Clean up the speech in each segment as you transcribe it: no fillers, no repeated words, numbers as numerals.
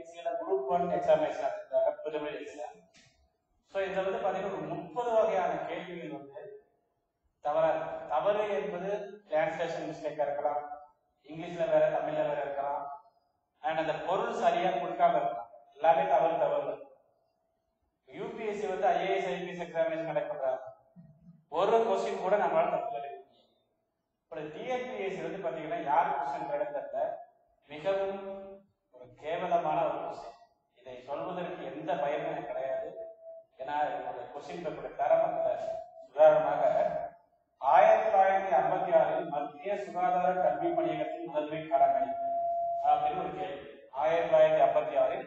டிஎன்பிஎஸ்சியில group 1 examination preliminary exam. So இதில் வந்து பார்த்தீங்கன்னா ஒரு 30 வகையான கேள்விகள் வந்து தவறு என்பது டிரான்ஸ்லேஷன் மிஸ்டேக்காக இருக்கலாம், இங்கிலீஷில் வேற தமிழில் வேற இருக்கலாம், அண்ட் அந்த பொருள் சரியாக கொடுக்காம இருக்கலாம். எல்லாமே தவறு. யூபிஎஸ்சி வந்து ஐஏஎஸ் ஐபிஎஸ் எக்ஸாமினேஷன் நடக்கிறாங்க, ஒரு கொஸ்டின் கூட நம்மளால தப்பு கிடைக்க முடியும். இப்போ டிஎன்பிஎஸ்சி வந்து பார்த்தீங்கன்னா யார் கொஸ்டின் கிடைத்தத மிகவும் ஒரு கேவலமான ஒரு கொஸ்டின். இதை சொல்வதற்கு எந்த பயமும் எனக்கு கிடையாது. ஏன்னா என்னோட கொஸ்டின் பேப்பருடைய தரம் அந்த உதாரணமாக 1956 மத்திய சுகாதார கல்வி பணியகத்தின் முதன்மை கடமை அப்படின்னு ஒரு கேள்வி. 1956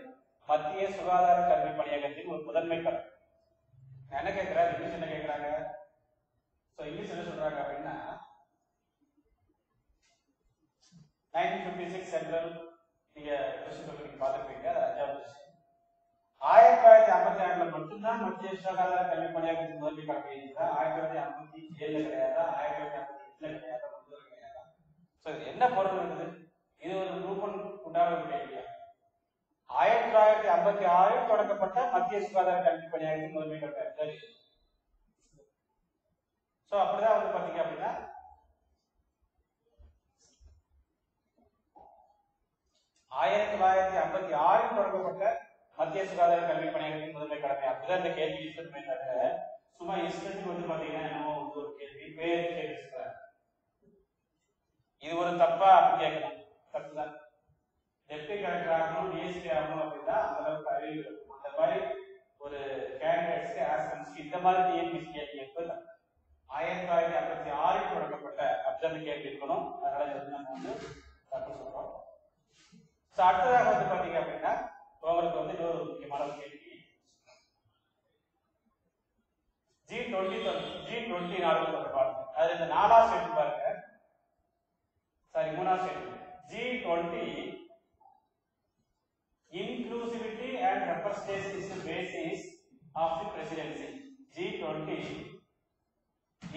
மத்திய சுகாதார கல்வி பணியகத்தின் ஒரு முதன்மை கடமை. என்ன கேட்கிறாரு, இங்கிலீஷ் என்ன கேட்கிறாங்க? ஸோ இங்கிலீஷ் என்ன சொல்றாங்க அப்படின்னா 1956 சென்ட்ரல், நீங்க கொஸ்டின் பேப்பர் நீங்க பார்த்துருப்பீங்க, அது 5வது கொஸ்டின். 1956 மட்டும்தான் மத்திய சுகாதார கல்வி பணியகத்தின் முதன்மை கடமை இருந்தா, 1957 கிடையாதா, 1958 கிடையாதா, கிடையாதா? ஸோ இது என்ன பொருள் இருக்குது? இது ஒரு ரூபன் உண்டான ஒரு கேள்வியா? 1956 தொடங்கப்பட்ட மத்திய சுகாதார கல்வி பணியகத்தின் முதன்மை கடமை. சரி, ஸோ அப்படிதான் வந்து பாத்தீங்க அப்படின்னா 1956 தொடங்கப்பட்ட மத்திய சுகாதார கல்வி பணியகத்தின் முதன்மை கடமை. அப்படிதான் இந்த கேள்வி இஷ்டமே தவிர சும்மா இஷ்டத்துக்கு வந்து பாத்தீங்கன்னா என்னமோ ஒரு கேள்வி பேர் கேட்கிறாங்க. இது ஒரு தப்பா அப்படின்னு கேட்கலாம், தப்புதான். டெப்டி கலெக்டர் ஆகணும், டிஎஸ்பி ஆகணும் அப்படின்னா அந்த அளவுக்கு அறிவு இருக்கும். அந்த மாதிரி ஒரு கேண்டிடேட்ஸ்க்கு ஆஸ்பிரன்ஸ்க்கு இந்த மாதிரி டிஎன்பிஎஸ்சி கேள்வி எப்ப 1956 தொடங்கப்பட்ட அப்படிதான் கேள்வி இருக்கணும். அதனால நம்ம வந்து தப்பு சொல்றோம். அடுத்ததாக வந்து பாத்தீங்க அப்படின்னா உங்களுக்கு வந்து இன்னொரு முக்கியமான கேள்வி, G20 நாடுகள் தொடர்பாக. அதுல இந்த 4வது ஸ்டேட் பாருங்க, சாரி 3வது state, G20 inclusivity and representation is the basis of the presidency. G20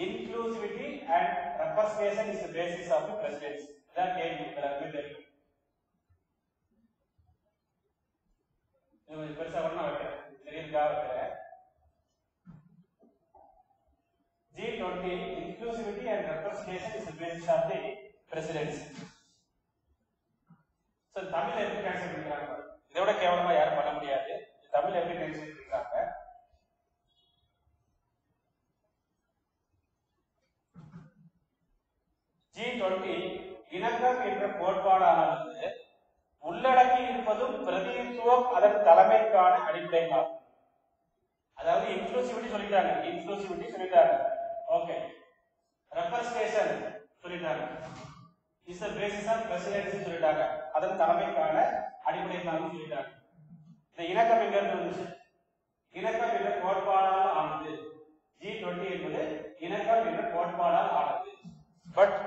inclusivity and representation is the basis of the presidency. இதான் கேள்வி. எல்லாருமே தெரியும். இது பெருசா வரணும் வைக்கிறேன், தெரியுதுக்கா வைக்கிறேன். G20 inclusivity and representation is the basis of the presidency. So தமிழ்ல எப்படி டிரான்ஸ்லேட் பண்றாங்க? இதோட கேவலமா யாரும் பண்ண முடியாது. தமிழ்ல எப்படி டிரான்ஸ்லேட் பண்றாங்க? G20 இணக்கம் என்ற கோட்பாடானது உள்ளடக்கி இருப்பதும் பிரதிநிதித்துவம் அதன் தலைமைக்கான அடிப்படையாகும். அதாவது இன்க்ளூசிவிட்டி சொல்லிட்டாங்க, ஓகே. ரெப்ரசன்டேஷன் சொல்லிட்டாங்க, is the basis of presidency சொல்லிட்டாங்க, அதன் தலைமைக்கான அடிப்படையாகும் சொல்லிட்டாங்க. இந்த இணக்கம் எங்க இருந்து வந்துச்சு? இணக்கம் என்ற கோட்பாடால் ஆனது. G20 என்பது இணக்கம் என்ற கோட்பாடால் ஆனது. பட்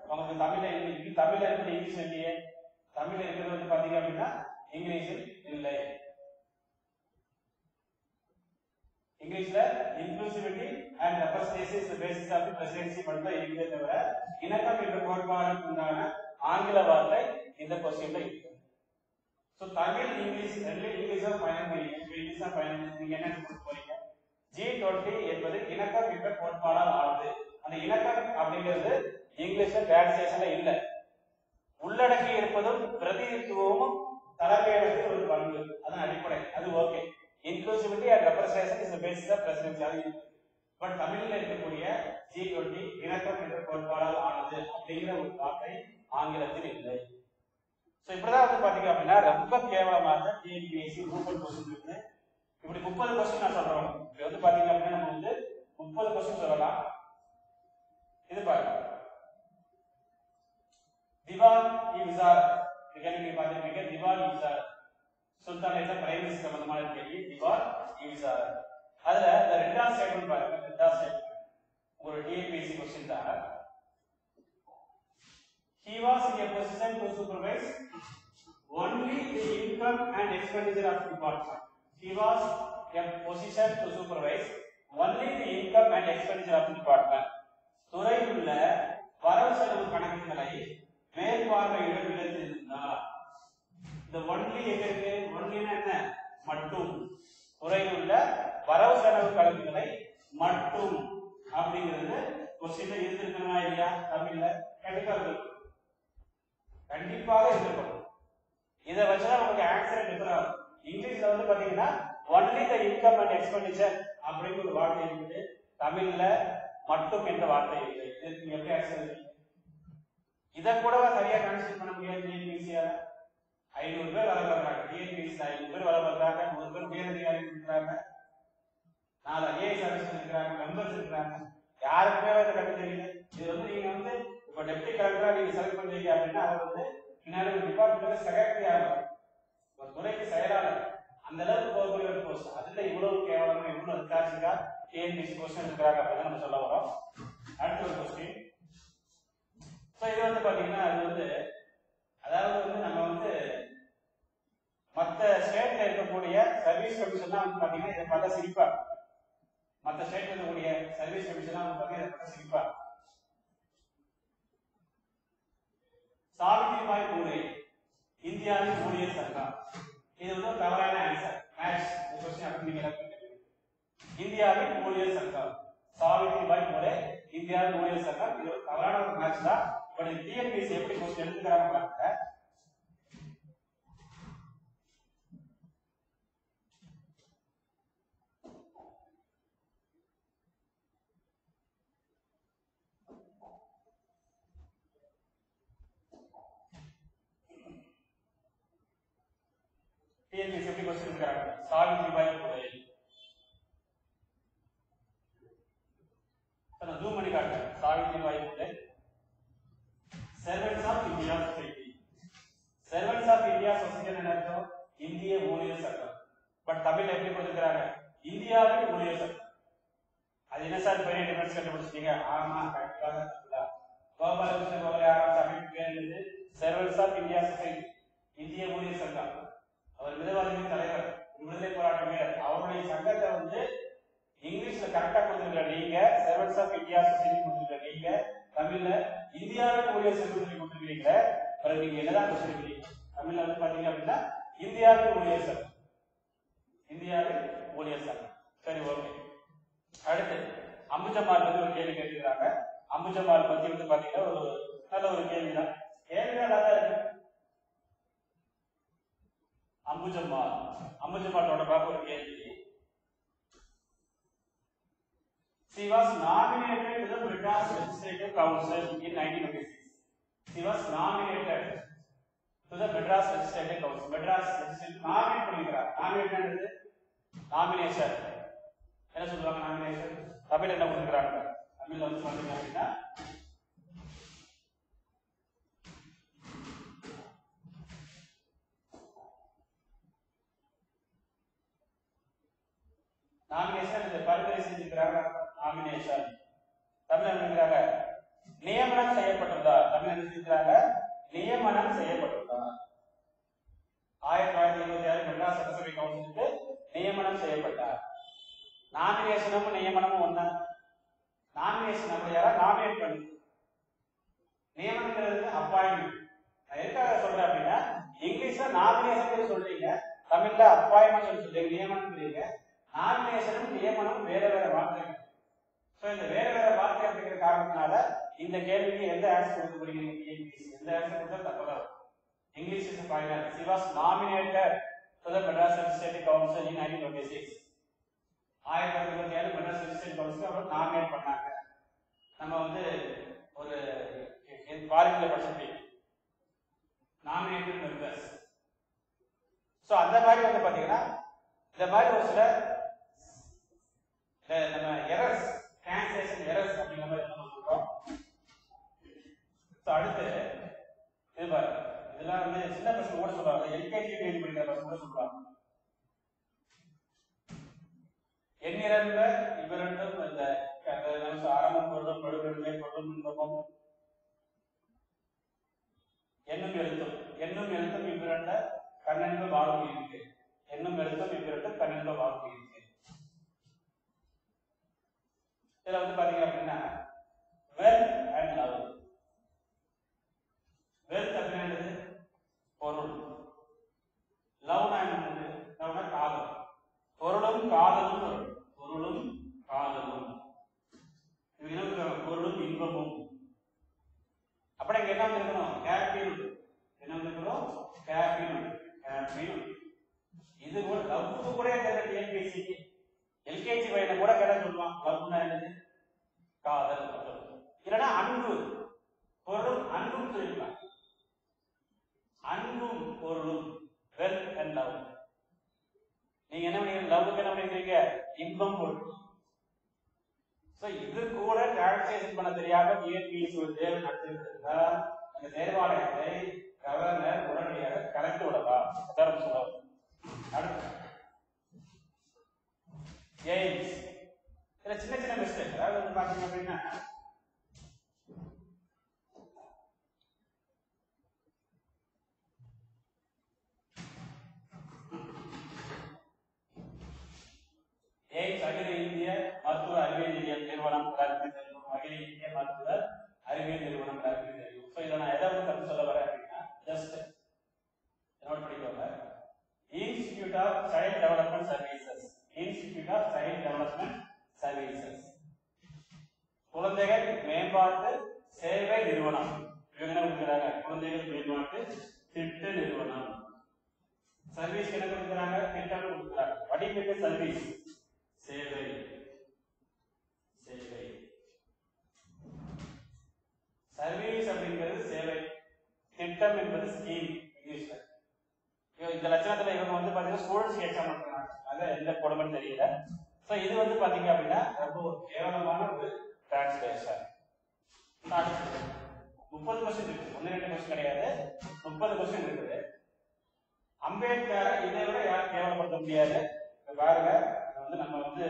உங்களுக்கு தமிழ்ல இருக்கு, இங்கிலீஷ் இல்லையே. தமிழ்ல இருக்கிறது வந்து பாத்தீங்க அப்படின்னா இங்கிலீஷில் இல்லை. இங்கிலீஷ்ல inclusivity and representation is the basis of the presidency மட்டும் இருக்குதே தவிர இணக்கம் என்ற கோட்பாடுக்கு உண்டான ஆங்கில வார்த்தை இந்த கொஸ்டின்ல இருக்கு. சோ தமிழ் இங்கிலீஷ் ரெண்டு இங்கிலீஷா பயன்படுத்தி நீங்க என்ன கொடுக்க போறீங்க? G20 என்பது இணக்கம் என்ற கோட்பாடால் ஆனது. அந்த இணக்கம் அப்படிங்கிறது இங்கிலீஷ்ல டிரான்ஸ்லேஷன்ல இல்ல. உள்ளடக்கி இருப்பதும் பிரதிநிதித்துவமும் தலைமையிடத்தில் ஒரு பண்பு, அதன் அடிப்படை, அது okay. Inclusivity and representation is the basis of presidency, அது இருக்கு. பட் தமிழ்ல இருக்கக்கூடிய G20 இணக்கம் என்ற கோட்பாடால் ஆனது அப்படிங்கிற ஒரு வார்த்தை ஆங்கிலத்தில் இல்லை. சோ இப்படிதான் வந்து பாத்தீங்க அப்படின்னா ரொம்ப கேவலமாக டிஎன்பிஎஸ்சி குரூப் கொஸ்டின் இருக்கு. இப்படி 30 கொஸ்டின் நான் சொல்றேன். இது வந்து பாத்தீங்க அப்படின்னா நம்ம வந்து 30 கொஸ்டின் சொல்லலாம். இது பாருங்க, திவான் இ விசாரத், கேள்வி பாத்தீங்க, திவான் இ விசாரத் சுல்தானேட்ல பிரைம் மினிஸ்டர் சம்பந்தமான கேள்வி, திவான் இ விசாரத். அதுல இந்த ரெண்டாவது ஸ்டேட்மென்ட் பாருங்க, ரெண்டாவது ஸ்டேட்மென்ட் ஒரு டிஎன்பிஎஸ்சி கொஸ்டின் தான். He was in a position to supervise only the income and expenditure of the department. He was in a position to supervise only the income and expenditure of the department. துறையில் உள்ள வரவு செலவு கணக்குகளை மேற்பார்வையிட விடத்திருந்தார். இந்த only எங்க இருக்கு? ஒன்லினா என்ன மட்டும் துறையில் உள்ள வரவு செலவு கணக்குகளை மட்டும் அப்படிங்கிறது கொஸ்டின்ல இருந்திருக்கணுமா இல்லையா? தமிழ்ல கண்டிப்பாக இருந்திருக்கணும். இதை வச்சுதான் நமக்கு ஆன்சர் டிஃபர் ஆகும். இங்கிலீஷ்ல வந்து பாத்தீங்கன்னா only the income and expenditure அப்படின்னு ஒரு வார்த்தை இருக்குது, தமிழ்ல மட்டும் என்ற வார்த்தை இல்லை. இதுக்கு எப்படி ஆன்சர்? இதை கூட சரியா டிரான்ஸ்லேட் பண்ண முடியாது. டிஎன்பிசியால 500 பேர் வேலை பார்க்குறாங்க, டிஎன்பிசி 500 பேர் வேலை பார்க்குறாங்க, 100 பேர் உயரதிகாரிகள் இருக்கிறாங்க, 4 ஐஏஎஸ் ஆஃபீஸர் இருக்கிறாங்க, மெம்பர்ஸ் இருக்கிறாங்க, யாருக்குமே அதை கட்ட தெரியல. இது வந்து நீங்க வந்து இப்போ டெப்டி கலெக்டரா நீங்க செலக்ட் பண்றீங்க அப்படின்னா அதை வந்து பின்னாடி ஒரு டிபார்ட்மெண்ட் செக்ரட்டரி ஆகும், ஒரு துறைக்கு செயலாளர், அந்த அளவுக்கு போகக்கூடிய ஒரு போஸ்ட். அதுல இவ்வளவு கேவலமா இவ்வளவு அத்தாட்சிக்கா டிஎன்பிசி கொஸ்டின் இருக்கிறாங்க அப்படின்னு நம்ம சொல்ல வரோம். அடுத்த ஒரு கொஸ்டின். ஸோ இது வந்து பாத்தீங்கன்னா அது வந்து அதாவது வந்து நம்ம வந்து மற்ற ஸ்டேட்ல இருக்கக்கூடிய சர்வீஸ் கமிஷன் தான் வந்து பாத்தீங்கன்னா இதை பார்த்தா சிரிப்பா, மற்ற ஸ்டேட்ல இருக்கக்கூடிய சர்வீஸ் கமிஷன் தான் வந்து பாத்தீங்கன்னா இதை பார்த்தா சிரிப்பா. சாவித்ரிபாய் பூலே இந்தியாவின் ஊழியர் சங்கம், இது வந்து ஒரு தவறான ஆன்சர். மேட்ச் क्वेश्चन அப்படிங்கற இந்தியாவின் ஊழியர் சங்கம், சாவித்ரிபாய் பூலே இந்தியாவின் ஊழியர் சங்கம், இது ஒரு தவறான ஒரு மேட்ச் தான். பட் டிஎன்பிஎஸ்சி எப்படி क्वेश्चन எடுத்துக்கறாங்க பாருங்க. TNPSC எப்படி क्वेश्चन எடுக்கறாங்க? சாவித்ரிபாய் பூலே. நான் ஜூம் பண்ணி காட்டுறேன். Savitribai Phule servants of India society. Servants of India society என்ன அர்த்தம்? இந்திய ஊழியர் சங்கம். பட் தமிழ்ல எப்படி கொடுத்திருக்காங்க? இந்தியாவின் ஊழியர் சங்கம். அது என்ன சார் பெரிய டிஃபரன்ஸ் கண்டுபிடிச்சிட்டீங்க? ஆமா, கரெக்டாக இருக்குதா? கோபாலகிருஷ்ண கோகலே ஆரம்பிச்ச அமைப்பு பேர் என்னது? சர்வன்ட்ஸ் ஆஃப் இந்தியா சொசைட்டி, இந்திய ஊழியர் சங்கம். அவர் மிதவாதிகளின் தலைவர், விடுதலை போராட்ட வீரர். அவருடைய சங்கத்தை வந்து இங்கிலீஷ்ல கரெக்டா கொடுத்துருக்க நீங்க, சர்வன்ட்ஸ் ஆஃப் இந்தியா சொசைட்டி கொடுத்துருக்க நீங்க, தமிழ்ல இந்தியாவின் ஊழியர் சங்கம் கொடுத்துருக்கீங்க. பிறகு நீங்க என்னதான் கொடுத்துருக்கீங்க? தமிழ்ல வந்து பாத்தீங்க அப்படின்னா இந்தியாவின் ஊழியர் சங்கம், இந்தியாவின் ஊழியர் சங்கம். சரி, ஓகே. அடுத்து அம்புஜம்மாள் பத்தி ஒரு கேள்வி கேட்கிறாங்க. அம்புஜம்மாள் பத்தி வந்து பாத்தீங்கன்னா ஒரு நல்ல ஒரு கேள்விதான். கேள்வி நல்லா தான் இருக்கு. அம்புஜம்மாளோட பாக்க ஒரு கேள்வி. She was nominated to the Madras Legislative Council in 1926. She was nominated to the Madras Legislative Council. Madras Legislative nominate பண்ணிக்கிறார். nominate என்னது? nomination. என்ன சொல்லுவாங்க nomination? தமிழ்ல என்ன கொடுக்குறாங்க? தமிழ்ல வந்து பாத்தீங்க அப்படின்னா நாமினேஷன் இந்த பரிந்துரை செஞ்சிருக்கிறாங்க. நாமினேஷன் தமிழ்ல எழுதுறாங்க நியமனம் செய்யப்பட்டுள்ளார். தமிழ்ல எழுதிருக்கிறாங்க நியமனம் செய்யப்பட்டுள்ளார். 1926 மெட்ராஸ் சட்டசபை கவுன்சிலுக்கு நியமனம் செய்யப்பட்டார். நாமினேஷனும் நியமனமும் ஒண்ணா? நாமினேஷன் நம்ம யாரா நாமினேட் பண்ணி, நியமனங்கிறது அப்பாயின்மெண்ட். நான் எதுக்காக சொல்றேன் அப்படின்னா இங்கிலீஷ்ல நாமினேஷன் சொல்றீங்க, தமிழ்ல அப்பாயின்மெண்ட் சொல்றீங்க, நியமனம். நாமினேஷனும் நியமனம் வேற வேற வார்த்தைகள். சோ இந்த வேற வேற வார்த்தை அப்படிங்கிற காரணத்தினால இந்த கேள்விக்கு எந்த ஆன்சர் கொடுக்க போறீங்க? எந்த ஆன்சர் கொடுத்தா தப்பதான். English is final. She was nominated to the Madras Legislative Council in 1926. 1927 Madras legislative council அவர் நாமினேட் பண்ணாங்க. நம்ம வந்து ஒரு காலேஜ்ல படிச்சிருப்பீங்க நாமினேட்டட் மெம்பர்ஸ். சோ அந்த மாதிரி வந்து பாத்தீங்கன்னா இந்த மாதிரி ஒரு சில நம்ம எரர்ஸ், டிரான்ஸ்லேஷன் எரர்ஸ் அப்படிங்கிற மாதிரி நம்ம சொல்றோம். ஸோ அடுத்து இது பாருங்க, இதெல்லாம் வந்து சின்ன பசங்க கூட சொல்றாங்க, எல்கேஜி யூகேஜி படிக்கிற பசங்க கூட சொல்றாங்க. எண்ணிரம்ப இவரண்டும் இந்த ஆரம்பம் பொருளும் படுகொடுமை பொருளும் இன்பமும் என்னும் எழுத்தும் இவ்விரண்ட கண்ணென்ப வாழ்க்கை இருக்கு. என்னும் எழுத்தும் இவ்விரண்டும் கண்ணென்ப வாழ்க்கை இருக்கு. இதுல வந்து பாத்தீங்க அப்படின்னா வெல்த் அண்ட் லவ். வெல்த் அப்படின்னா பொருள், லவ் என்னது பியூன். இது கூட லவ்வுக்கு கூட கேட்ட டிஎன்பிஎஸ்சிக்கு எல்கேஜி பையனை கூட கேட்ட சொல்லுவான் லவ்னா என்னது, காதல். இல்லைன்னா அன்பு, பொருள் அன்பும் சொல்லிக்கலாம். அன்பும் பொருளும், வெல்த் அண்ட் லவ். நீங்க என்ன பண்ணீங்க, லவ்வுக்கு என்ன பண்ணிருக்கீங்க, இன்பம் பொருள். இது கூட டிரான்ஸ்லேஷன் பண்ண தெரியாம டிஎன்பிஎஸ்சி ஒரு தேர்வு நடத்திருந்தா அந்த தேர்வாலயத்தை கவர்னர் உடனடியாக கலந்து விடலாம். சொல்லுவாங்க. அடுத்து எய்ம்ஸ். இதுல சின்ன சின்ன மிஸ்டேக். அதாவது பாத்தீங்க அப்படின்னா எய்ம்ஸ் அகில இந்திய மருத்துவ அறிவியல் நிறுவனம், அகில இந்திய மருத்துவ அறிவியல் நிறுவனம் தெரியும். இதை நான் எதை வந்து சொல்ல வரேன் அப்படின்னா, ஜஸ்ட் நோட் பண்ணிக்கோங்க. Institute of child development services, institute of child development services, குழந்தைகள் மேம்பாட்டு சேவை நிறுவனம். இவங்க என்ன கொடுக்குறாங்க, குழந்தைகள் மேம்பாட்டு திட்ட நிறுவனம். சர்வீஸ் என்ன கொடுக்குறாங்க, திட்டம் கொடுக்குறாங்க. வடிவமைப்பு சர்வீஸ், சேவை, சேவை. சர்வீஸ் அப்படிங்கிறது சேவை, திட்டம் என்பது ஸ்கீம் இங்கிலீஷ்ல. இந்த லட்சணத்துல இவங்க வந்து பாத்தீங்கன்னா ஸ்டூடெண்ட்ஸ்க்கு எக்ஸாம் பண்றாங்க, அது எந்த கொடுமைன்னு தெரியல. சோ இது வந்து பாத்தீங்க அப்படின்னா ரொம்ப கேவலமான ஒரு டிரான்ஸ்லேஷன். 30 கொஸ்டின் இருக்கு, 1-2 கொஸ்டின் கிடையாது, 30 கொஸ்டின் இருக்குது. அம்பேத்கரை இதை விட யாரும் கேவலப்படுத்த முடியாது. பாருங்க, நம்ம வந்து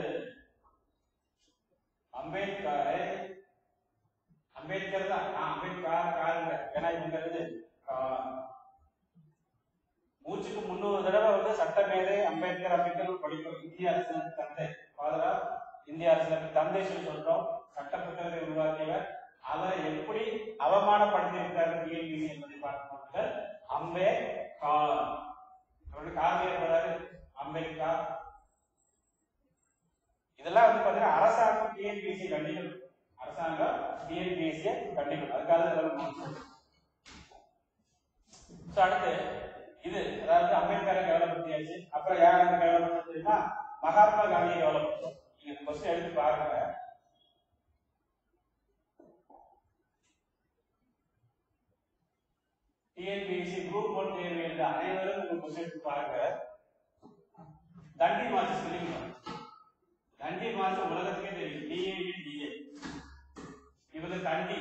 அம்பேத்கர் தான், அம்பேத்கர் காருங்க. ஏன்னா இவங்கிறது மூச்சுக்கு 300 தடவை வந்து சட்டமேதை அம்பேத்கர் அம்பேத்கர் படிக்கிறோம். இந்திய அரசியலமைப்பு தந்தை, ஃபாதர் ஆஃப் இந்திய அரசியலமைப்பு தந்தை சொல்லி சொல்றோம். சட்ட புத்தகத்தை உருவாக்கியவர். அவரை எப்படி அவமானப்படுத்தியிருக்காரு டிஎன்பிஎஸ்சி என்பதை பார்க்கிறார்கள். அம்பேத்கர் காவியர் வராது, அம்பேத்கர். இதெல்லாம் வந்து பாத்தீங்கன்னா அரசாங்கம் டிஎன்பிஎஸ்சி கண்டிக்கணும், அரசாங்கம் டிஎன்பிஎஸ்சி கண்டிக்கணும். அதுக்காக அடுத்து இது, அதாவது அம்பேத்கரை கேவலப்படுத்தியாச்சு. அப்புறம் யார் அந்த கேவலப்படுத்த தெரியுமா, மகாத்மா காந்தியை கேவலப்படுத்தும். நீங்க இந்த கொஸ்டின் எடுத்து பாருங்க. டிஎன்பிஎஸ்சி குரூப் 1 தேர்வு எழுத அனைவரும் இந்த கொஸ்டின் எடுத்து பாருங்க. தண்டி மார்ச் ஸ்பெல்லிங், தண்டி மார்ச் உலகத்துக்கே தெரியும், டிஏடிஏ. இவங்க தண்டி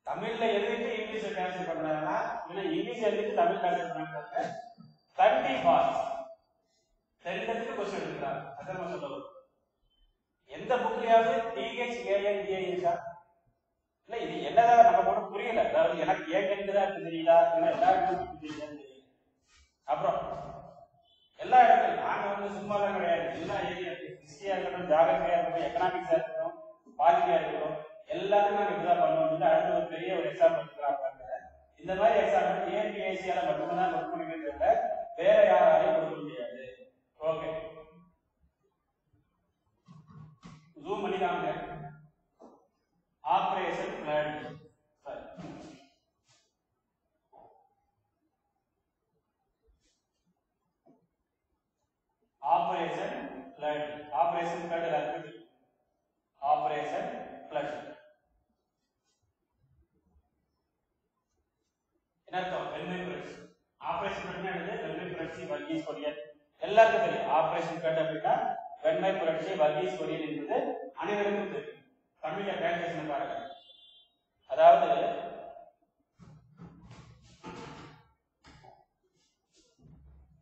தமிழ்ல எழுதிட்டு இங்கிலீஷ்ல டிரான்ஸ்லேட் பண்றாங்கன்னா, இல்ல இங்கிலீஷ் எழுதிட்டு தமிழ் டிரான்ஸ்லேட் பண்றாங்க. தண்டி மார்ச் தெரிஞ்சதுக்கு கொஸ்டின் எடுக்கிறாங்க. அதான் சொல்லுவோம். எந்த புக்லயாவது THANDA இருக்கா? இல்ல இது என்னதான் நம்ம மட்டும் புரியல. அதாவது எனக்கு ஏகெண்டுதான் தெரியல, எல்லாருக்கும் தெரியல. அப்புறம் எல்லா இடத்துலையும் நாங்க வந்து சும்மாதான் கிடையாது, எல்லா ஏரியா ஹிஸ்டரியா இருக்கட்டும், ஜியாகிரபியா இருக்கட்டும், எக்கனாமிக்ஸா இருக்கட்டும், பாலிட்டியா இருக்கட்டும், எல்லாத்தையும் நாங்க எக்ஸாம் பண்ணுவோம். அடுத்து ஒரு பெரிய ஒரு எக்ஸாம் எடுக்கிறாங்க. இந்த மாதிரி எக்ஸாம் டிஎன்பிஎஸ்சியால மட்டும்தான் ஒர்க் பண்ணிக்கிறத வேற யாராலையும் கொடுக்க முடியாது. ஓகே, ஜூம் பண்ணிக்காங்க. Operation blood, operation blood, operation blood எல்லாத்துக்கும் ஆபரேஷன் பிளட் என்ன அர்த்தம்? வெண்மை புரட்சி. ஆபரேஷன் பிளட் என்னது? வெண்மை புரட்சி, வர்கீஸ் கொரியன் எல்லாருக்கும் தெரியும். ஆபரேஷன் பிளட் அப்படின்னா வெண்மை புரட்சி, வர்கீஸ் கொரியன் என்பது அனைவருக்கும் தெரியும். தமிழ்ல டிரான்ஸ்லேஷன் பாருங்க. அதாவது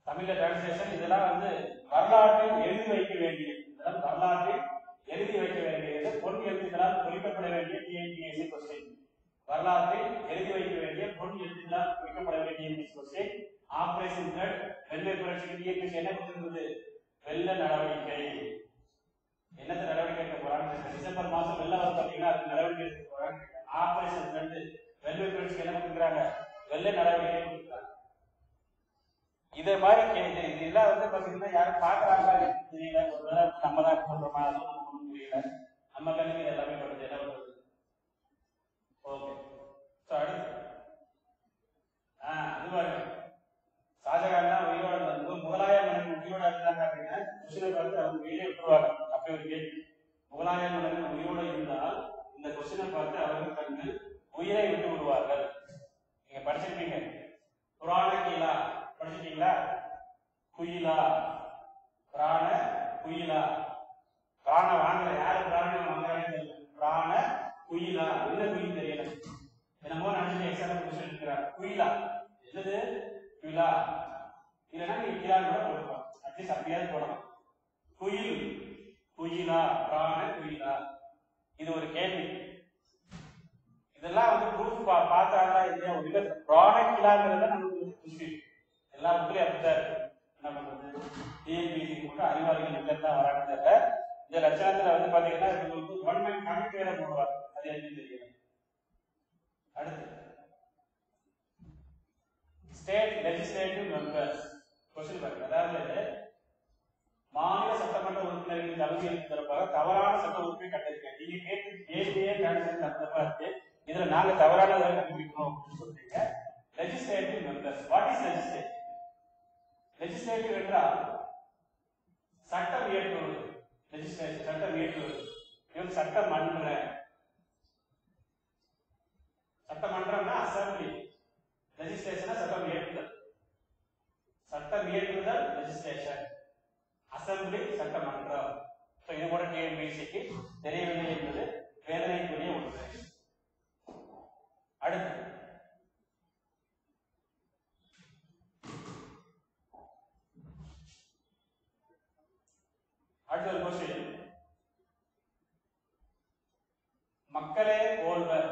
தமிழ்ல டிரான்ஸ்லேஷன் இதெல்லாம் வந்து வரலாற்றில் எழுதி வைக்க வேண்டியது, இதெல்லாம் வரலாற்றில் எழுதி வைக்க வேண்டியது, பொன் எழுத்துக்களால் குறிக்கப்பட வேண்டிய டிஎன்பிஎஸ்சி கொஸ்டின். வரலாற்றில் எழுதி வைக்க வேண்டிய பொன் எழுத்துக்களால் குறிக்கப்பட வேண்டிய கொஸ்டின். ஆபரேஷன் பிளட், வெள்ளை புரட்சிக்கு டிஎன்பிஎஸ்சி என்ன கொடுத்திருந்தது? வெள்ள நடவடிக்கை. என்னத்த நடவடிக்கை எடுக்க போறாங்க? டிசம்பர் மாசம் வெள்ள வந்து பாத்தீங்கன்னா அதுக்கு நடவடிக்கை எடுக்க போறாங்க. ஆபரேஷன் பிளட், வெள்ளை புரட்சிக்கு என்ன கொடுக்குறாங்க? வெள்ளை நடவடிக்கை கொடுக்குறாங்க. இதே மாதிரி இதெல்லாம் வந்து பாத்தீங்கன்னா யாரும் பாக்குறாங்க தெரியல, ஒருவேளை நம்ம தான் சொல்றோமா அதுவும் புரியல. நம்ம கண்ணுக்கு எல்லாமே படுது, என்ன பண்றது? ஓகே, அடுத்து அது பாருங்க, குயிலா, பிராண குயிலா. பிராண வாங்கல, யாரு பிராணம் வாங்குறாங்கன்னு தெரியல. பிராண குயிலா, என்ன குயில் தெரியல, என்னமோ நினைச்சு எக்ஸாம் கொஸ்டின் இருக்கிறார். குயிலா என்னது? குயிலா இல்லைன்னா நீங்க கிளான்னு கூட போட்டுக்கலாம், அட்லீஸ்ட் அப்படியாவது போடலாம். குயில், குயிலா, பிராண குயிலா. இது ஒரு கேள்வி. இதெல்லாம் வந்து ப்ரூஃப் பார்த்தாங்களா இல்லையா? ஒரு ப்ராடக்ட் இல்லாங்கிறத நமக்கு கொஸ்டின் எல்லா புக்லயும் அப்படிதான் இருக்கு. என்ன பண்றது? டிஎன்பிஎஸ்சி மட்டும் அறிவாளிகள் எங்க தான் வராங்க. இந்த லட்சணத்துல வந்து பாத்தீங்கன்னா உங்களுக்கு கவர்மெண்ட் கமிட்டி வேற போடுவாங்க, அது என்னன்னு தெரியல. அடுத்து ஸ்டேட் லெஜிஸ்லேட்டிவ் மெம்பர்ஸ் கொஸ்டின் பாருங்க. அதாவது மாநில சட்டமன்ற உறுப்பினர்களின் தகுதிகளுக்கு தொடர்பாக தவறான சட்ட உறுப்பை கண்டிருக்கேன். நீங்க கேட்டு கேள்வியே டிரான்ஸ்லேட் தப்பா இருக்கு, இதுல நாங்க தவறானதை கண்டுபிடிக்கணும் அப்படின்னு சொல்றீங்க. Legislative members, what is legislative? Legislative என்றால் சட்டம் இயற்றுவது. லெஜிஸ்லேட்டிவ் சட்டம் இயற்றுவது. இவன் சட்டமன்ற, சட்டமன்றம்னா அசம்பிளி, லெஜிஸ்லேஷன் சட்டம் இயற்றுதல். சட்டம் இயற்றுதல் லெஜிஸ்லேஷன், அசம்பிளி சட்டமன்றம். இது கூட டிஎன்பிஎஸ்சிக்கு தெரியவில்லை என்பது வேதனைக்குரிய ஒன்று. அடுத்து ஒரு கொஸ்டின். மக்களே போல்வர்,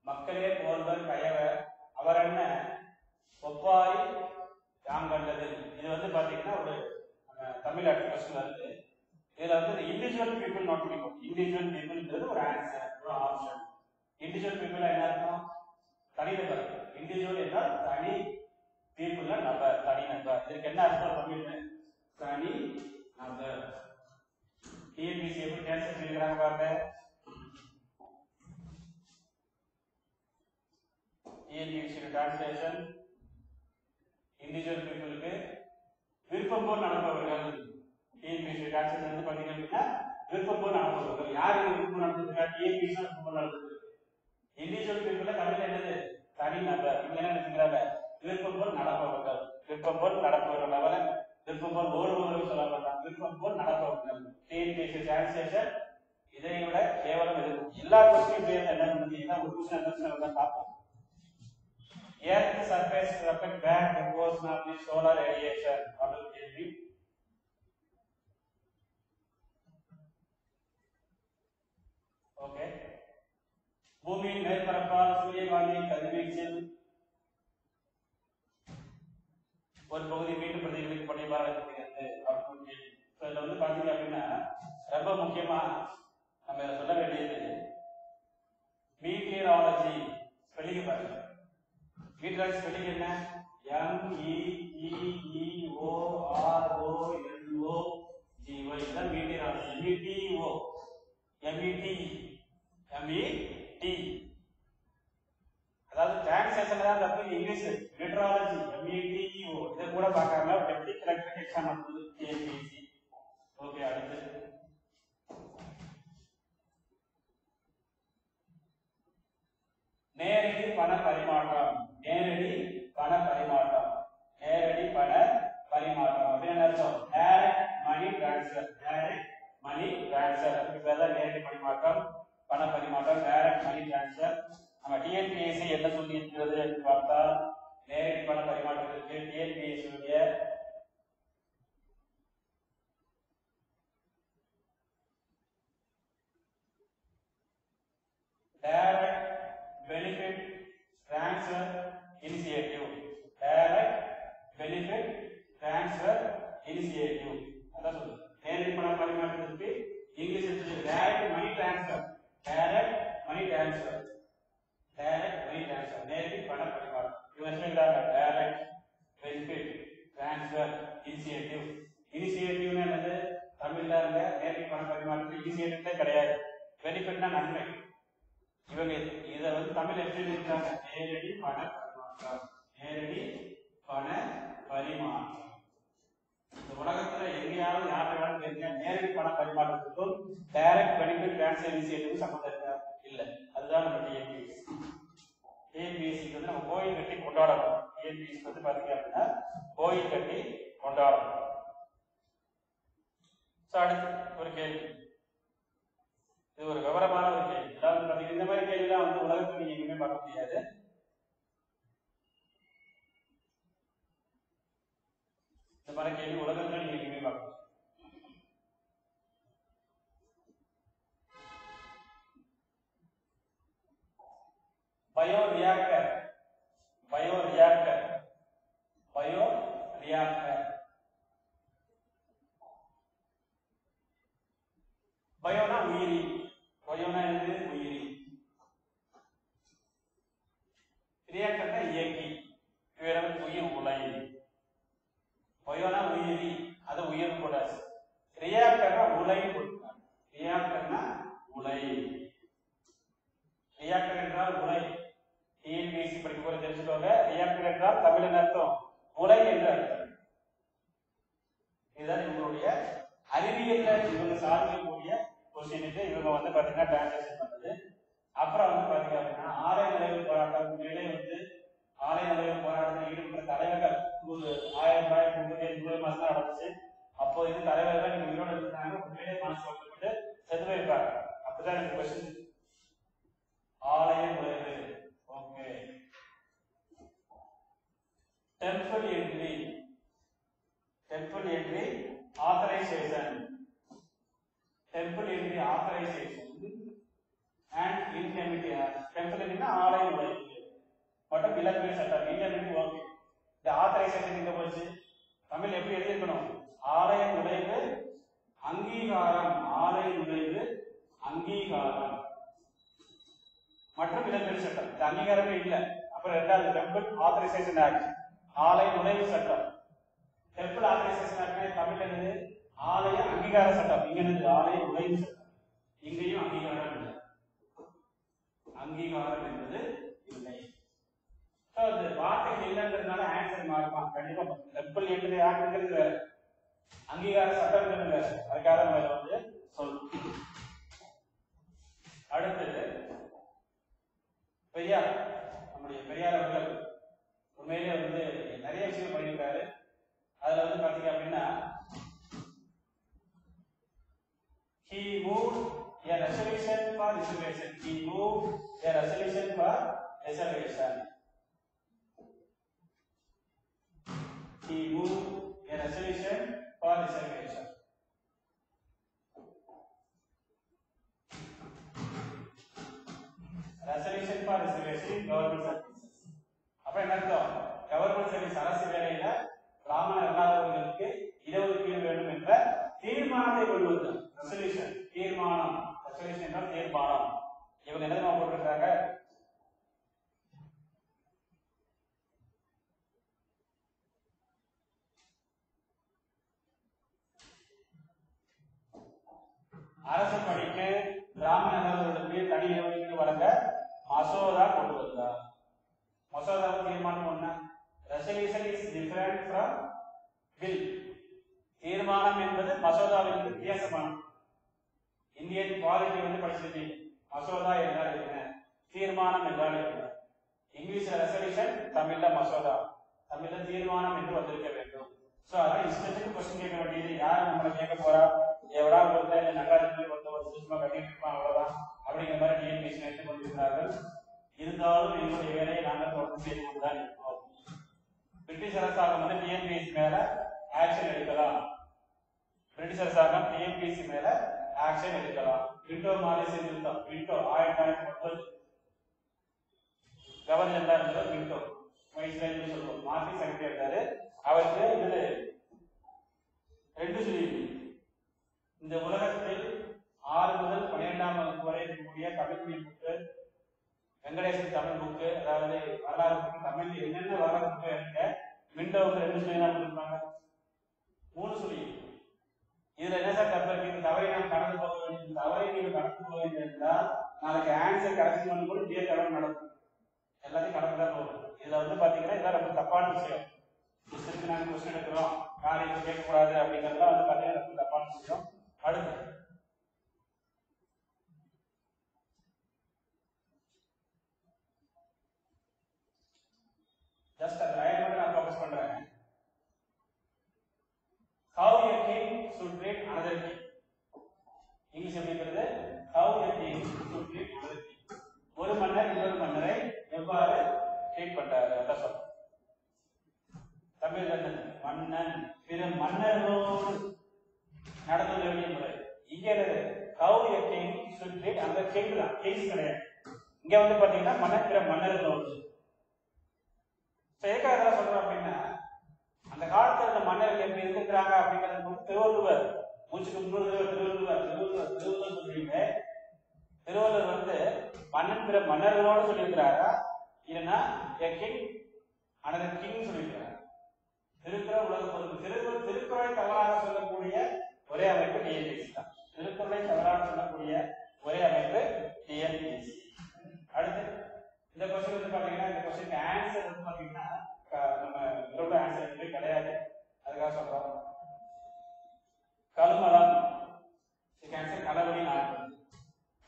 மக்களே போல்வர் கயவர் அவர் என்ன ஒப்பாரி யாம் கண்டது. இது வந்து பாத்தீங்கன்னா ஒரு தமிழ் கொஸ்டின் இருக்கு. இதுல வந்து individual people not to be quote. Individual பீப்புள்ங்கிறது ஒரு ஆன்சர், ஒரு ஆப்ஷன். இண்டிவிஜுவல் பீப்புள் என்ன அர்த்தம்? தனிநபர். இண்டிவிஜுவல் என்றால் தனி, பீப்புள்னா நபர், தனிநபர். இதுக்கு என்ன அர்த்தம் தமிழ்ல? தனி நபர். டிஎன்பிஎஸ்சி எப்படி கேன்சல் பண்ணிருக்காங்க பாருங்க. டிஎன்பிஎஸ்சி டிரான்ஸ்லேஷன் இண்டிவிஜுவல் பீப்புளுக்கு விருப்பம் போல் நடப்பவர்கள். டிஎன்பிஎஸ்சி டிரான்ஸ்லேஷன் வந்து பாத்தீங்க அப்படின்னா விருப்பம் போல் நடப்பவர்கள். யார் விருப்பம் நடந்துருக்கா? டிஎன்பிஎஸ்சி விருப்பம் போல் நடந்துருக்கு. இண்டிவிஜுவல் பீப்புள்ல தமிழ்ல என்னது? தனி நபர். இவங்க என்ன நினைக்கிறாங்க? விருப்பம் போல் நடப்பவர்கள். விருப்பம் போல் நடப்பவர்கள் அவர விருப்பம் போல் ஓடுபவர்கள் சொல்ல மாட்டாங்க, விருப்பம் போல் நடப்பவர்கள். டிஎன்பிஎஸ்சி டிரான்ஸ்லேஷன் இதை விட கேவலம் எதுவும். எல்லா கொஸ்டின் என்ன பண்ணீங்கன்னா ஒரு கொஸ்டின் தான் பார்ப்போம். Earth surface reflect back the portion of the solar radiation. அப்படின்னு கேள்வி. ஓகே. பூமியின் மேற்பரப்பால் சூரியகாந்தியின் கதிர்வீச்சில் ஒரு பகுதி மீண்டும் பிரதிபலிக்கப்படுகிறது அப்படின்னு கேள்வி. இதுல வந்து பாத்தீங்க அப்படின்னா ரொம்ப முக்கியமா நம்ம சொல்ல வேண்டியது மீட்டியராலஜி. ஸ்பெல்லிங் பாருங்க. மீட்டராலஜி ஸ்பெல்லிங் என்ன? MEETEOROLOGY. இதுதான் மீட்டியராலஜி. MET. அதாவது டிரான்ஸ்லேஷன் தான் தப்பு, இங்கிலீஷ் மீட்டராலஜி METEO. இதை கூட பார்க்காம எப்படி கலெக்டர் எக்ஸாம் நடந்தது டிஎன்பிஎஸ்சி. ஓகே. அடுத்து நேரடி பண பரிமாற்றம். நேரடி பண பரிமாற்றம். நேரடி பண பரிமாற்றம் அப்படின்னு அர்த்தம். Direct money transfer. Direct money transfer அதுக்கு பேர் தான் நேரடி பரிமாற்றம், பண பரிமாற்றம், டைரக்ட் மணி டிரான்ஸ்ஃபர். நம்ம டிஎன்பிஎஸ்சி என்ன சொல்லி இருக்கிறது என்று பார்த்தால் நேரடி பண பரிமாற்றத்திற்கு டிஎன்பிஎஸ்சி உடைய direct benefit transfer initiative. Direct benefit transfer initiative அதான் சொல்லுது. நேரடி பண பரிமாற்றத்திற்கு English direct money transfer. Direct money transfer. Direct money transfer நேரடி பண பரிமாற்றம். இவங்க டைரக்ட் பெனிஃபிட் டிரான்ஸ்ஃபர் இனிஷியேட்டிவ். இனிஷியேட்டிவ்னா என்னது? தமிழ்ல இருந்த நேரடி பண பரிமாற்றத்துக்கு இனிஷியேட்டிவ்லே கிடையாது. பெனிஃபிட்னா நன்மை. இவங்க இத வந்து தமிழ் எப்படி எழுதுறாங்க? நேரடி பண பரிமாற்றம். நேரடி பண பரிமாற்றம். இந்த உலகத்துல எங்கேயாவது யாராவது தெரிஞ்ச நேரடி பண பரிமாற்றத்துக்கும் டைரக்ட் பெனிஃபிட் டிரான்ஸ்ஃபர் இனிஷியேட்டிவ் சம்பந்தம் இருக்கா? இல்ல. அதுதான் நம்ம டிஎன்பிஎஸ்சி. டிஎன்பிஎஸ்சிக்கு வந்து நம்ம கோயில் கட்டி கொண்டாடணும். டிஎன்பிஎஸ்சி வந்து பாத்தீங்க அப்படின்னா கோயில் கட்டி கொண்டாடணும். அடுத்து ஒரு கேள்வி, இது ஒரு விவரமான ஒரு கேள்வி. அதாவது பாத்தீங்கன்னா இந்த மாதிரி கேள்விலாம் வந்து உலகத்துல நீங்க எங்கேயுமே பார்க்க முடியாது. இந்த மாதிரி கேள்வி உலகத்துல நீங்க எங்கேயுமே பார்க்க முடியாது. Bioreactor, bioreactor, bioreactor. பயோனா உயிரி, பயோனா என்னது உயிரி, ரியாக்டர்னா இயக்கி, வேற உயிர் உலை. பயோனா உயிரி, அது உயிர் கூடாது. ரியாக்டர்னா உலை கொடுத்தாங்க, ரியாக்டர்னா உலை. ரியாக்டர் என்றால் உலை. டிஎன்பிஎஸ்சி படிக்க போற தெரிஞ்சுக்கோங்க. ரியாக்டர் என்றால் தமிழின் அர்த்தம் உலை என்று அர்த்தம். இதுதான் இவங்களுடைய அறிவியல்ல இவங்க சாதிக்கக்கூடிய கொஸ்டினுக்கு இவங்க வந்து பாத்தீங்கன்னா டிரான்ஸ்லேஷன் பண்ணது. அப்புறம் வந்து பாத்தீங்க அப்படின்னா ஆலய நுழைவு போராட்டம், உண்மையிலே வந்து ஆலய நுழைவு போராட்டத்தில் ஈடுபட்ட தலைவர்கள் 1937 மாசம் தான் நடந்துச்சு. அப்போ இது தலைவர்கள் நீங்க உயிரோடு இருந்தாங்க, உண்மையிலே மனசு சொல்லப்பட்டு செத்து போயிருக்காங்க. அப்படிதான் இந்த கொஸ்டின். ஆலய நுழைவு, okay. Temple entry, temple entry authorization, temple entry authorization and indemnity. temple entry na ஆலய நுழைவு மற்றும் விலக்கு சட்டம், indemnity. ஓகே, இந்த authorization எங்க போச்சு? தமிழ் எப்படி எழுதிருக்கணும்? ஆலய நுழைவு அங்கீகாரம், ஆலய நுழைவு அங்கீகாரம் மற்றும் விலக்கு சட்டம். இந்த அங்கீகாரமே இல்ல. அப்புறம் ரெண்டாவது டெம்பிள் ஆத்தரைசேஷன் ஆக்ட், ஆலய நுழைவு சட்டம். டெம்பிள் ஆத்தரைசேஷன் ஆக்ட் தமிழ் என்னது? ஆலய அங்கீகார சட்டம். இங்க என்னது? ஆலய நுழைவு சட்டம். இங்கேயும் அங்கீகாரம் இல்லை, அங்கீகாரம் என்பது இல்லை. அது வார்த்தைகள் இல்லைன்றதுனால ஆன்சர் மாறுமா? கண்டிப்பா. டெம்பிள் என்ட்ரி ஆக்ட்ங்கிறது அங்கீகார சட்டம்ங்கிறது வேற, அதுக்காக நம்ம இதை வந்து சொல்லணும். அடுத்தது பெரியார், நம்முடைய பெரியார் அவர்கள் உண்மையிலே வந்து நிறைய விஷயம் பண்ணியிருக்காரு. அதுல வந்து பாத்தீங்க அப்படின்னா he moved a resolution for reservation, he moved a resolution for reservation, he moved a resolution for reservation. Resolution for reservation in government services. அப்ப என்ன அர்த்தம்? கவர்மெண்ட் சர்வீஸ், அரசு வேலையில பிராமணர் அல்லாதவர்களுக்கு இடஒதுக்கீடு வேண்டும் என்ற தீர்மானத்தை கொண்டு வந்தார். ரெசல்யூஷன், தீர்மானம். ரெசல்யூஷன் என்றால் தீர்மானம். இவங்க என்ன போட்டிருக்காங்க? அரசு பணிக்கு பிராமணர்களுக்கு தனி இடஒதுக்கீடு வழங்க மசோதா கொண்டு வந்தார். மசோதா தீர்மானம் ஒண்ணு. Resolution is different from bill. தீர்மானம் என்பது மசோதாவிற்கு வித்தியாசமானது. இந்தியன் பாலிட்டி வந்து படிச்சிருக்கீங்க. மசோதா என்றால் என்ன, தீர்மானம் என்றால் என்ன. இங்கிலீஷ்ல ரெசல்யூஷன், தமிழ்ல மசோதா. தமிழ்ல தீர்மானம் என்று வந்திருக்க வேண்டும். சோ அதான் இஷ்டத்துக்கு கொஸ்டின் கேட்க வேண்டியது. யார் நம்மளை கேட்க போறா? எவரா ஒருத்தர் இல்ல நகராட்சி ஒருத்தர் சும்மா கட்டிட்டு இருப்பான், அவ்வளவுதான் அப்படிங்கிற மாதிரி டிஎன்பிஎஸ்சி நினைத்துக் கொண்டிருக்கிறார்கள். இருந்தாலும் எங்களுடைய வேலையை நாங்கள் தொடர்ந்து செய்து கொண்டுதான் இருக்கிறோம். பிரிட்டிஷ் அரசாங்கம் வந்து டிஎன்பிஎஸ்சி மேல ஆக்ஷன் எடுக்கலாம். பிரிட்டிஷ் அரசாங்கம் டிஎன்பிஎஸ்சி மேல ஆக்ஷன் எடுக்கலாம். விண்டோ மாதிரி செஞ்சிருந்தோம். விண்டோ 1909 கவர்னர் இருந்தார். விண்டோ வைஸ்ராய் சொல்லுவோம், மாற்றி செக்ரட்டரி இருந்தாரு. அவருக்கு இதுல 2 சொல்லி, இந்த உலகத்தில் 6 முதல் 12ஆம் வகுப்பு வரை இருக்கக்கூடிய தமிழ் புக்கு, வெங்கடேசன் தமிழ் புக்கு, அதாவது வரலாறு புக்கு, தமிழ் என்னென்ன வரலாறு புக்கு இருக்க விண்டோவுக்கு 2 சொல்லி தான் கொடுப்பாங்க. 3 சொல்லி. இதுல என்ன சார் தப்பு இருக்கு? இந்த தவறை நாம் கடந்து போக வேண்டும். தவறை நீங்க கடந்து போக வேண்டும் என்றால் நாளைக்கு ஆன்சர் கரெக்ஷன் பண்ணும்போது இதே தவறு நடக்கும். எல்லாத்தையும் கடந்து தான் போகும். இதுல வந்து பாத்தீங்கன்னா இதெல்லாம் ரொம்ப தப்பான விஷயம். இஷ்டத்துக்கு நாங்க கொஸ்டின் எடுக்கிறோம், காலையில் கேட்கக்கூடாது அப்படிங்கிறதுலாம் வந்து பாத்தீங்கன்னா ரொம்ப தப்பான விஷயம். அடுத்து ஜஸ்ட் அந்த லைன் தமிழ் மன்னன் பிற மன்னர்களோடு நடந்து வேண்டிய முறை. இங்க how a king should treat அந்த கிங் தான், கிங்ஸ் கிடையாது. இங்க வந்து பாத்தீங்கன்னா மன்னர் பிற மன்னர்களோடு. எதுக்காக சொல்றோம் அப்படின்னா, அந்த காலத்துல இருந்த மன்னர்கள் எப்படி இருக்கிறாங்க அப்படிங்கிறது திருவள்ளுவர் மூச்சுக்கு திருவள்ளுவர் சொல்றீங்க. திருவள்ளுவர் வந்து மன்னன் பிற மன்னர்களோடு சொல்லியிருக்கிறாரா இல்லைன்னா எ கிங் அனதர் கிங் சொல்லியிருக்கிறார். திருக்குறள் உலக பொதுக்கு திருக்குறளை தவறாக சொல்லக்கூடிய ஒரே அமைப்பு டிஎன்பிஎஸ்சி தான். திருக்குறளை தவறாக சொல்லக்கூடிய ஒரே அமைப்பு டிஎன்பிஎஸ்சி. அடுத்து இந்த क्वेश्चन வந்து பாத்தீங்கன்னா, இந்த क्वेश्चनக்கு ஆன்சர் வந்து பாத்தீங்கன்னா நம்ம இதோட ஆன்சர் எதுவுமே கிடையாது. அதுக்காக சொல்றோம். கல்மலம் இதுக்கு ஆன்சர் களவழி நாட்கள்.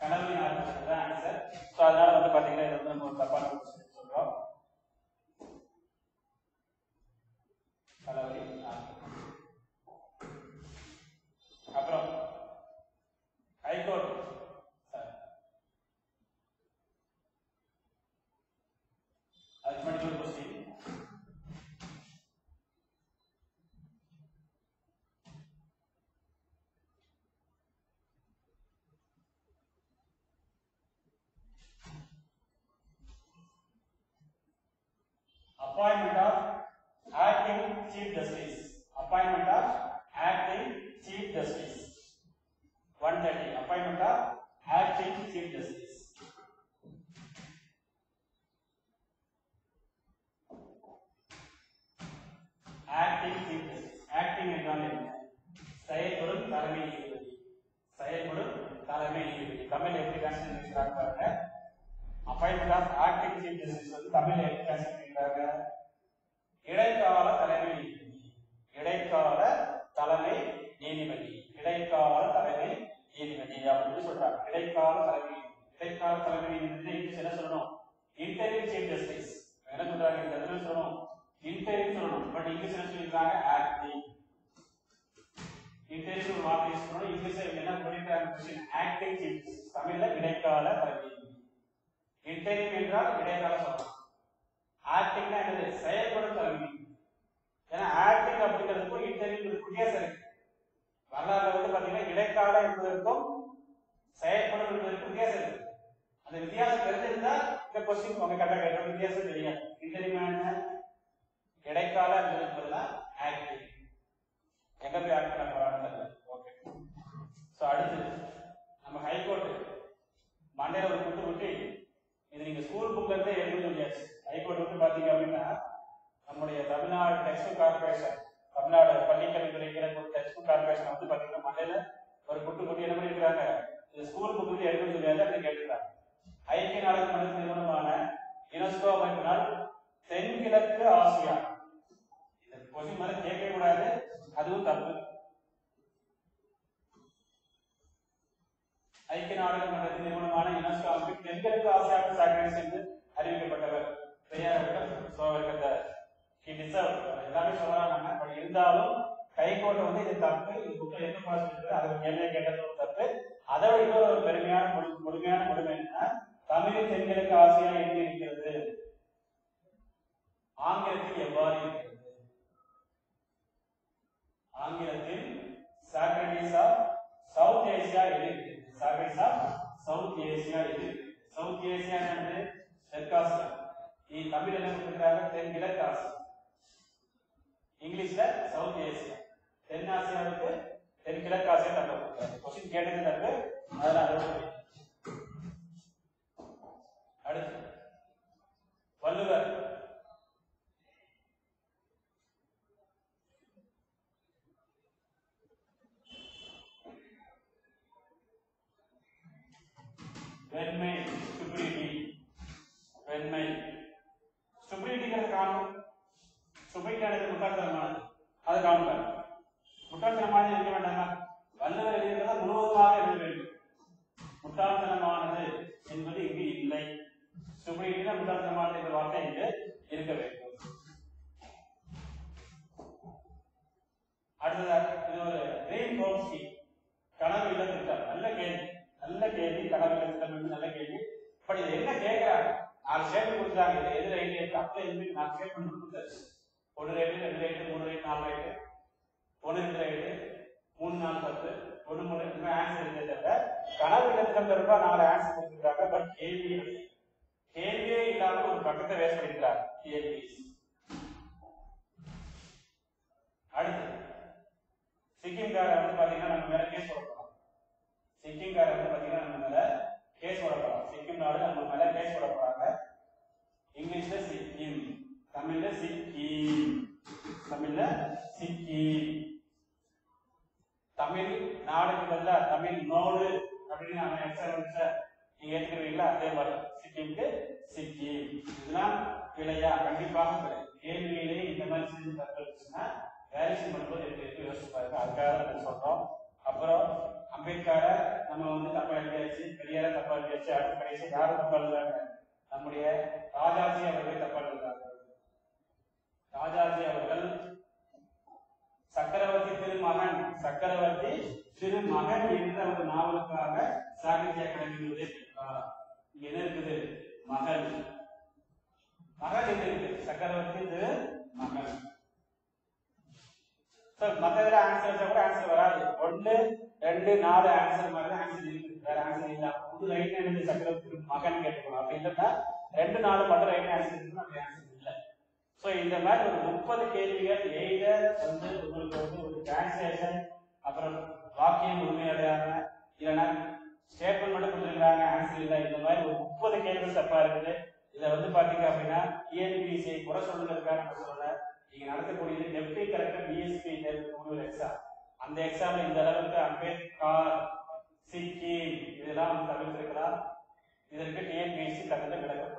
களவழி நாட்கள் தான் ஆன்சர். ஸோ அதனால வந்து பாத்தீங்கன்னா இது வந்து நம்ம ஒரு தப்பான क्वेश्चन சொல்றோம். களவழி நாட்கள். அப்புறம் ஹைகோர்ட் அதுக்கு முன்னாடி ஒரு question. Appointment of acting chief justice. Appointment of acting chief justice. 130. Appointment of acting chief justice. Acting chief justice. Acting என்றால் என்ன? செயல்படும் தலைமை நீதிபதி. செயல்படும் தலைமை நீதிபதி. தமிழ் எப்படி டிரான்ஸ்லேட் பண்ணிருக்காங்க பாருங்க. Appointment of acting chief justice வந்து தமிழ்ல எப்படி டிரான்ஸ்லேட் பண்ணிருக்காங்க? இடைக்கால தலைமை நீதிபதி. இடைக்கால தலைமை நீதிபதி. இடைக்கால தலைமை நீதிபதி அப்படின்னு சொல்றாங்க. இடைக்கால தலைமை இடைக்கால தலைமை நீதிபதி என்ன சொல்லணும்? Interim chief justice. என்ன சொல்றாங்க? இந்த இடத்துல சொல்லணும் இன்டரிம் சொல்லணும். பட் இங்கிலீஷ் என்ன சொல்லிருக்காங்க? ஆக்டிங். இன்டரிம் ஒரு வார்த்தை யூஸ் பண்ணணும். இங்கிலீஷ்ல என்ன சொல்லிருக்காங்க? Acting chief justice. தமிழ்ல இடைக்கால தலைமை நீதிபதி. இன்டரிம் என்றால் இடைக்கால சொல்லலாம். ஆக்டிங்னா என்னது? செயல்படும் தலைமை. ஏன்னா ஆக்டிங் அப்படிங்கிறதுக்கும் இன்டர்வியூக்கும் வித்தியாசம் இருக்கு. வரலாறுல வந்து பாத்தீங்கன்னா இடைக்கால என்பதற்கும் செயல்படும் என்பதற்கும் வித்தியாசம் இருக்கு. அந்த வித்தியாசம் தெரிஞ்சிருந்தா இந்த क्वेश्चन உங்க கரெக்டா கேட்ட வித்தியாசம் தெரியும். இன்டர்வியூ என்ன? இடைக்கால என்பதுதான் ஆக்டிங். எங்க போய் ஆக்ட் பண்ண போறாங்க. ஓகே. சோ அடுத்து நம்ம ஹைகோர்ட் மண்டேல ஒரு குட்டு குட்டி இது நீங்க ஸ்கூல் புக்ல இருந்தே எழுத முடியாது. ஹைகோர்ட் வந்து பாத்தீங்க அப்படின்னா நம்முடைய தமிழ்நாடு டெக்ஸ்ட் கார்பரேஷன், தமிழ்நாடு பள்ளிக்கல்வித்துறை டெக்ஸ்ட் கார்பரேஷன் வந்து பாத்தீங்கன்னா மண்டையில ஒரு குட்டு குட்டி என்ன பண்ணிருக்காங்க? இது ஸ்கூல் புக் வந்து எழுத முடியாது அப்படின்னு கேட்டுருக்காங்க. ஐக்கிய நாடுகள் மன்ற நிறுவனமான யுனெஸ்கோ அமைப்பினால் தென்கிழக்கு ஆசியா. இந்த கொஸ்டின் மாதிரி கேட்கவே கூடாது, அதுவும் தப்பு. ஐக்கிய நாடுகள் மன்றத்தின் நிறுவனமான யுனெஸ்கோ அமைப்பு தென்கிழக்கு ஆசியாவுக்கு சாக்ரேட்ஸ் என்று அறிவிக்கப்பட்டவர் பெரியார் அவர்கள். சோ அவருக்கு எல்லாமே சொல்லலாம். பட் இருந்தாலும் ஹைகோர்ட் வந்து இது தப்பு, இது புக்கில் என்ன பாசிட்டிவ் அதை கேள்வியை கேட்டது தப்பு. அதை விட இன்னொரு ஒரு பெருமையான முழுமையான முழுமை என்னன்னா, தமிழில் தென்கிழக்கு ஆசியா எங்கே இருக்கிறது, ஆங்கிலத்தில் எவ்வாறு இருக்கிறது? ஆங்கிலத்தில் சாக்ரட்டிஸ் ஆஃப் சவுத் ஏசியா எது இருக்கிறது? சாக்ரட்டிஸ் ஆஃப் சவுத் ஏசியா எது இருக்கிறது? சவுத் ஏசியா என்று தெற்காசியா. தமிழ் என்ன சொல்றாங்க? தென்கிழக்கு ஆசியா. இங்கிலீஷ்ல சவுத் ஏசியா. தென் ஆசியாவுக்கு தென்கிழக்கு ஆசியா தப்பு. क्वेश्चन கேட்டது தப்பு. அதனால அதோட அடுத்து வள்ளுவர் வெண்மை ஸ்டூபிடிட்டி. வெண்மை ஸ்டூபிடிட்டிங்கிறது காணும். ஸ்டூபிடிட்டி முட்டாள்தனமானது, அது காணும். முட்டாள்தனமானது இருக்க வேண்டாமா? வள்ளுவர் எழுதியதை முழுவதுமாக எழுத வேண்டும். முட்டாள்தனமானது என்பது இங்கு இல்லை. ஸ்டூபிடிட்டினா முட்டாள்தனமானது என்ற வார்த்தை இங்கு இருக்க வேண்டும். அடுத்ததாக இது ஒரு ட்ரீம் ஹோம் ஸ்கீம், கனவு இல்ல திட்டம். நல்ல கேள்வி, நல்ல கேள்வி. கனவு இல்ல திட்டம் நல்ல கேள்வி. பட் இது என்ன கேட்கிறாங்க? 4 ஸ்டேட்மெண்ட் கொடுத்தாங்க. இது எதிர ஐடியா இருக்கு. அப்ப எதுவுமே 4 ஸ்டேட்மெண்ட் கொடுத்தாச்சு. ஒரு rate 2 rate 3 rate 4 rate 1 2 rate 3 4 10 1 3 இந்த ஆன்சர் இருக்கே தவிர கனவு இடத்துல ரூபா 4 ஆன்சர் கொடுத்துருக்காங்க. பட் கேள்வியே இல்லாம ஒரு பக்கத்தை வேஸ்ட் பண்ணிக்கிறாங்க கேள்வி. அடுத்து சிக்கிம்கார வந்து பாத்தீங்கன்னா நம்ம மேல கேஸ் போட போறோம். சிக்கிம்கார வந்து பாத்தீங்கன்னா நம்ம மேல கேஸ் போட போறோம். சிக்கிம் நாடு நம்ம மேல கேஸ் போட போறாங்க. இங்கிலீஷ்ல சிக்கிம், தமிழ்ல சிக்கிம், தமிழ்ல சிக்கிம். தமிழ் நாடுக்கு பதிலா தமிழ் நோடு அப்படின்னு நம்ம எக்ஸாம்பிள்ஸ நீங்க ஏற்றுக்கிறீங்களா? அதே மாதிரி சிக்கிம்க்கு சிக்கிம். இதெல்லாம் பிழையா? கண்டிப்பாக பிழை. கேள்வியிலே இந்த மாதிரி செஞ்சு தப்புச்சுன்னா வேரிஷன் பண்ணும்போது எப்படி யோசிச்சு பாருங்க. அதுக்காக நம்ம சொல்றோம். அப்புறம் அம்பேத்கரை நம்ம வந்து தப்பா எழுதியாச்சு, பெரியார தப்பா எழுதியாச்சு. அடுத்த கடைசி யாரும் தப்பா எழுதுறாங்க? நம்முடைய ராஜாஜி அவர்கள் தப்பா எழுதுறாங்க. ராஜாஜி அவர்கள் சக்கரவர்த்தி திருமகன், சக்கரவர்த்தி திருமகன் என்ற ஒரு நாவலுக்காக சாகித்ய அகாடமி விருதை பெற்றார். இங்க என்ன இருக்குது? மகன். மகன் என்ன இருக்கு? சக்கரவர்த்தி திருமகன். மத்ததுல ஆன்சர் கூட ஆன்சர் வராது. 1 2 4 ஆன்சர் மாதிரி ஆன்சர் இருக்கு. வேற ஆன்சர் இல்ல. புது ரைட் ஹேண்ட் சக்கரவர்த்தி மகன் கேட்டுக்கணும். அப்படி இல்லைன்னா 2 4 மட்டும் ரைட் ஆன்சர் இருக்குன்னா அப்படி ஆன்சர் இல்லை. சோ இந்த மாதிரி ஒரு 30 கேள்விகள் எய்தர் வந்து உங்களுக்கு வந்து ஒரு டிரான்ஸ்லேஷன், அப்புறம் வாக்கியம் உண்மையடையாம, இல்லைன்னா ஸ்டேட்மெண்ட் மட்டும் கொடுத்துருக்காங்க ஆன்சர் இல்லை. இந்த மாதிரி ஒரு 30 கேள்விகள் தப்பா இருக்குது. இதை வந்து பாத்தீங்க அப்படின்னா டிஎன்பிஎஸ்சி குறை சொல்றதுக்காக நான் சொல்றேன். நீங்க நடத்தக்கூடிய டெப்டி கலெக்டர் பிஎஸ்பி தேர்வு எக்ஸாம், அந்த எக்ஸாம்ல இந்த அளவுக்கு அம்பேத்கர், சிக்கிம் இதெல்லாம் வந்து தவிர்த்திருக்கலாம். இதற்கு டிஎன்பிஎஸ்சி தகுந்த விளக்கம்